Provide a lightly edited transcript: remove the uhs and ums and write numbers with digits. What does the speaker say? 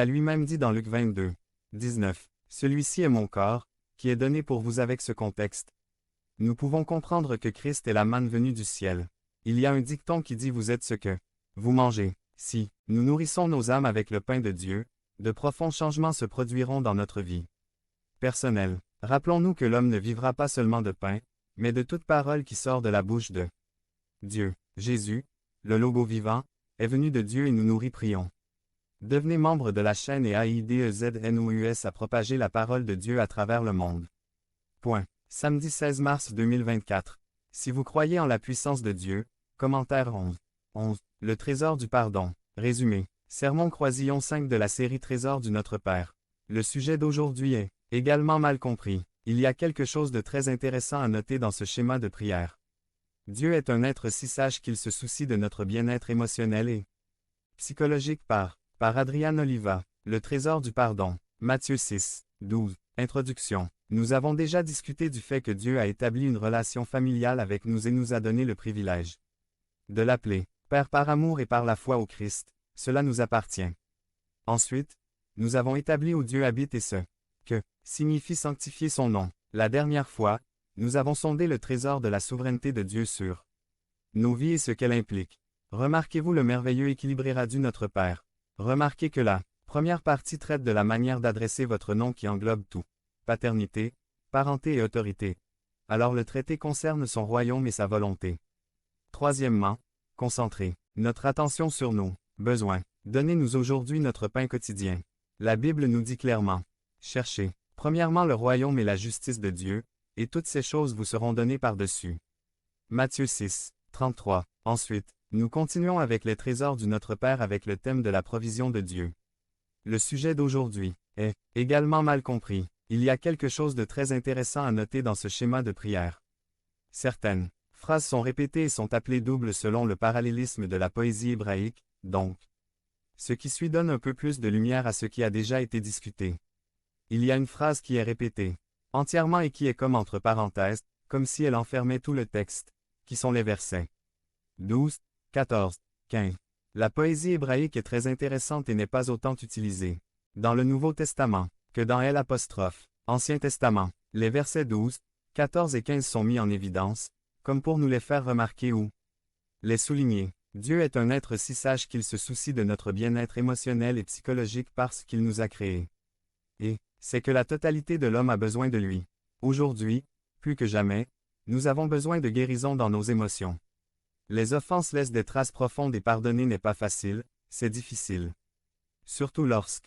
a lui-même dit dans Luc 22, 19, « Celui-ci est mon corps, qui est donné pour vous » avec ce contexte. Nous pouvons comprendre que Christ est la manne venue du ciel. Il y a un dicton qui dit « Vous êtes ce que vous mangez ». Si nous nourrissons nos âmes avec le pain de Dieu, de profonds changements se produiront dans notre vie personnelle. Rappelons-nous que l'homme ne vivra pas seulement de pain, mais de toute parole qui sort de la bouche de Dieu. Jésus, le logo vivant, est venu de Dieu et nous nourrit, prions. Devenez membre de la chaîne et AIDEZNOUS à propager la parole de Dieu à travers le monde. Point. Samedi 16 mars 2024. Si vous croyez en la puissance de Dieu, commentaire 11. 11. Le trésor du pardon. Résumé. Sermon croisillon 5 de la série Trésor du Notre Père. Le sujet d'aujourd'hui est également mal compris. Il y a quelque chose de très intéressant à noter dans ce schéma de prière. Dieu est un être si sage qu'il se soucie de notre bien-être émotionnel et psychologique par Adrian Oliva. Le trésor du pardon. Matthieu 6, 12. Introduction. Nous avons déjà discuté du fait que Dieu a établi une relation familiale avec nous et nous a donné le privilège de l'appeler Père par amour et par la foi au Christ. Cela nous appartient. Ensuite, nous avons établi où Dieu habite et ce que signifie sanctifier son nom. La dernière fois, nous avons sondé le trésor de la souveraineté de Dieu sur nos vies et ce qu'elle implique. Remarquez-vous le merveilleux équilibré du Notre Père. Remarquez que la première partie traite de la manière d'adresser votre nom qui englobe tout. Paternité, parenté et autorité. Alors le traité concerne son royaume et sa volonté. Troisièmement, concentrer notre attention sur nos besoins. Donnez-nous aujourd'hui notre pain quotidien. La Bible nous dit clairement, cherchez, premièrement le royaume et la justice de Dieu, et toutes ces choses vous seront données par-dessus. Matthieu 6, 33. Ensuite, nous continuons avec les trésors du Notre Père avec le thème de la provision de Dieu. Le sujet d'aujourd'hui est également mal compris. Il y a quelque chose de très intéressant à noter dans ce schéma de prière. Certaines phrases sont répétées et sont appelées doubles selon le parallélisme de la poésie hébraïque, donc. Ce qui suit donne un peu plus de lumière à ce qui a déjà été discuté. Il y a une phrase qui est répétée entièrement et qui est comme entre parenthèses, comme si elle enfermait tout le texte, qui sont les versets 12, 14, 15. La poésie hébraïque est très intéressante et n'est pas autant utilisée dans le Nouveau Testament que dans Ancien Testament. Les versets 12, 14 et 15 sont mis en évidence, comme pour nous les faire remarquer ou les souligner. Dieu est un être si sage qu'il se soucie de notre bien-être émotionnel et psychologique parce qu'il nous a créés. Et c'est que la totalité de l'homme a besoin de lui. Aujourd'hui, plus que jamais, nous avons besoin de guérison dans nos émotions. Les offenses laissent des traces profondes et pardonner n'est pas facile, c'est difficile. Surtout lorsque